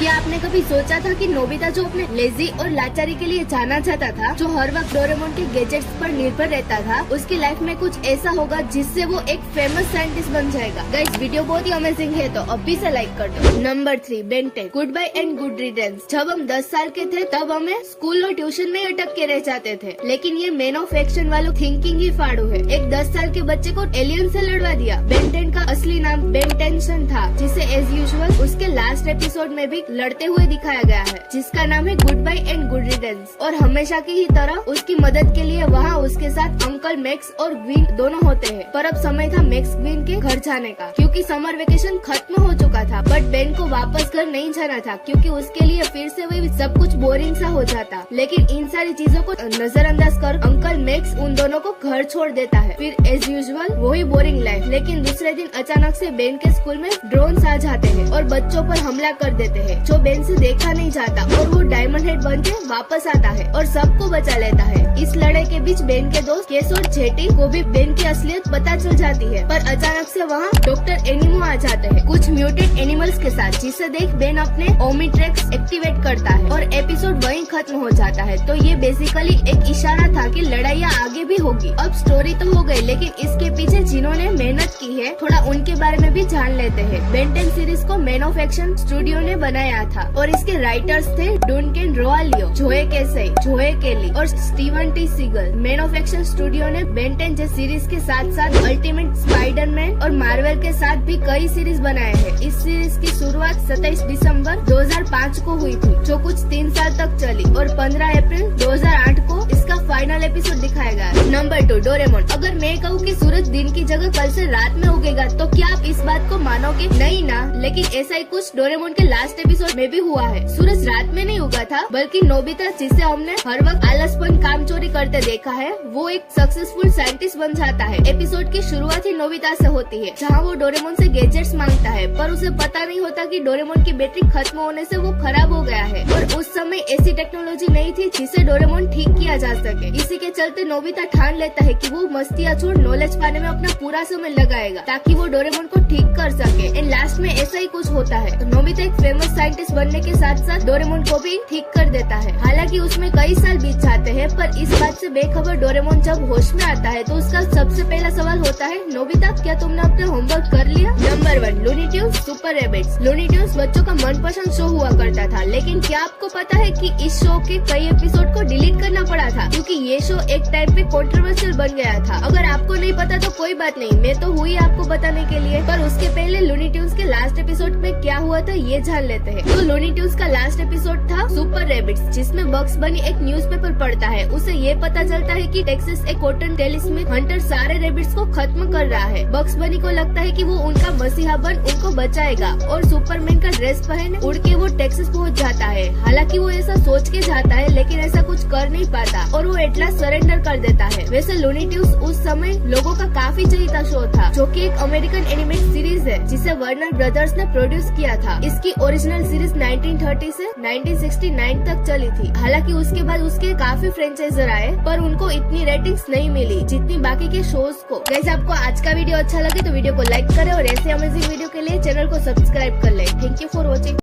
क्या आपने कभी सोचा था कि नोबिता जो अपने लेजी और लाचारी के लिए जाना जाता था, जो हर वक्त डोरेमोन के गैजेट्स पर निर्भर रहता था, उसकी लाइफ में कुछ ऐसा होगा जिससे वो एक फेमस साइंटिस्ट बन जाएगा। गाइस, वीडियो बहुत ही अमेजिंग है, तो अभी से लाइक कर दो। Number 3, Ben 10, goodbye and good returns. जब हम 10 साल के थे तब हमें स्कूल और ट्यूशन में अटक के रह जाते थे, लेकिन ये मैन ऑफ एक्शन वालों थिंकिंग ही फाड़ू है। एक 10 साल के बच्चे को एलियन से लड़वा दिया। बेन 10 का असली नाम बेन टेंशन था, जिसे एज यूजुअल उसके लास्ट एपिसोड में भी लड़ते हुए दिखाया गया है, जिसका नाम है goodbye and good returns. और हमेशा की ही तरह उसकी मदद के लिए वहाँ उसके साथ अंकल मैक्स और ग्वीन दोनों होते हैं। पर अब समय था मैक्स ग्वीन के घर जाने का, क्योंकि समर वेकेशन खत्म हो चुका था। बट बेन को वापस घर नहीं जाना था, क्योंकि उसके लिए फिर से वही सब कुछ बोरिंग सा हो जाता। लेकिन इन सारी चीजों को नजरअंदाज कर अंकल मैक्स उन दोनों को घर छोड़ देता है। फिर एज यूजुअल वही बोरिंग लाइफ। लेकिन दूसरे दिन अचानक से बेन के स्कूल में ड्रोन्स आ जाते हैं और बच्चों पर हमला कर देते हैं, जो बेन से देखा नहीं जाता, और वो डायमंड हेड बन के वापस आता है और सबको बचा लेता है। इस लड़ाई के बीच बेन के दोस्त केस और जेटी को भी बेन की असलियत पता चल जाती है, पर अचानक से वहाँ डॉक्टर एनिमो आ जाते हैं कुछ म्यूटेड एनिमल्स के साथ, जिसे देख बेन अपने ओमिट्रेक्स एक्टिवेट करता है और एपिसोड वहीं खत्म हो जाता है। तो ये बेसिकली एक इशारा था कि लड़ाइयाँ आगे भी होगी। अब स्टोरी तो हो गई, लेकिन इसके पीछे जिन्होंने मेहनत की है, थोड़ा उनके बारे में भी जान लेते हैं। बेन 10 सीरीज को मैन ऑफ एक्शन स्टूडियो ने बनाया था और इसके राइटर्स थे डुनकेन रोआलियो, जोए केसे, जोए केली और Steven T Seagle. Man of action studio ने बेन 10 जैसी सीरीज के साथ साथ अल्टीमेट स्पाइडरमैन और मार्वल के साथ भी कई सीरीज बनाए हैं। इस सीरीज की शुरुआत 27 दिसंबर 2005 को हुई थी, जो कुछ 3 साल तक चली, और 15 अप्रैल 2008 को इसका फाइनल एपिसोड दिखाया गया। Number 2, Doraemon. अगर मैं कहूँ कि सूरज दिन की जगह कल से रात में उगेगा, तो क्या आप इस बात को मानोगे? नहीं ना, लेकिन ऐसा ही कुछ डोरेमोन के लास्ट एपिसोड में भी हुआ है। सूरज रात में नहीं उगा था, बल्कि नोबिता, जिसे हमने हर वक्त आलसपन काम चोरी करते देखा है, वो एक सक्सेसफुल साइंटिस्ट बन जाता है। एपिसोड की शुरुआत ही नोबिता से होती है, जहाँ वो डोरेमोन से गैजेट्स मांगता है, पर उसे पता नहीं होता कि डोरेमोन की बैटरी खत्म होने से वो खराब हो गया है, और उस समय ऐसी टेक्नोलॉजी नहीं थी जिसे डोरेमोन ठीक किया जा सके। इसी के चलते नोबिता ठान लेता है कि वो मस्तियाँ छोड़ नॉलेज पाने में अपना पूरा समय लगाएगा, ताकि वो डोरेमोन को ठीक कर सके। एंड लास्ट में ऐसा ही कुछ होता है। तो नोबिता एक फेमस साइंटिस्ट बनने के साथ साथ डोरेमोन को भी ठीक कर देता है। हालांकि उसमें कई साल बीत जाते हैं, पर इस बात से बेखबर डोरेमोन जब होश में आता है, तो उसका सबसे पहला सवाल होता है, नोबिता, क्या तुमने अपना होमवर्क कर लिया? Number 1, Looney Tunes super rabbits. Looney Tunes बच्चों का मनपसंद शो हुआ करता था, लेकिन क्या आपको पता है कि इस शो के कई एपिसोड को डिलीट करना पड़ा था, क्योंकि ये शो एक टाइम पे कंट्रोवर्शियल बन गया था। अगर आपको नहीं पता तो कोई बात नहीं, मैं तो हुई आपको बताने के लिए। पर उसके पहले लूनी ट्यून्स के लास्ट एपिसोड में क्या हुआ था ये जान लेते हैं। तो लूनी ट्यून्स का लास्ट एपिसोड था सुपर रैबिट्स, जिसमें बग्स बनी एक न्यूज़पेपर पढ़ता है। उसे ये पता चलता है कि टेक्सास एक कॉटन टेलिस्मिथ हंटर सारे रैबिट्स को खत्म कर रहा है। बग्स बनी को लगता है कि वो उनका मसीहा बन उनको बचाएगा, और सुपरमैन का ड्रेस पहन उड़ के वो टेक्सास पहुंच जाता है। हालांकि वो ऐसा सोच के जाता है, लेकिन ऐसा कुछ कर नहीं पाता और वो एटलास सरेंडर कर देता है। वैसे लूनी ट्यून्स उस समय लोगों का काफी चहीता शो था, जो कि एक अमेरिकन एनिमेटेड सीरीज है, जिसे वर्नर ब्रदर्स ने प्रोड्यूस किया था। इसकी ओरिजिनल सीरीज 1930 से 1969 तक चली थी। हालांकि उसके बाद उसके काफी फ्रेंचाइजर आए, पर उनको इतनी रेटिंग्स नहीं मिली जितनी बाकी के शोज को। गाइस, आपको आज का वीडियो अच्छा लगे तो वीडियो को लाइक करें और ऐसे अमेजिंग वीडियो के लिए चैनल को सब्सक्राइब कर ले। Thank you for watching.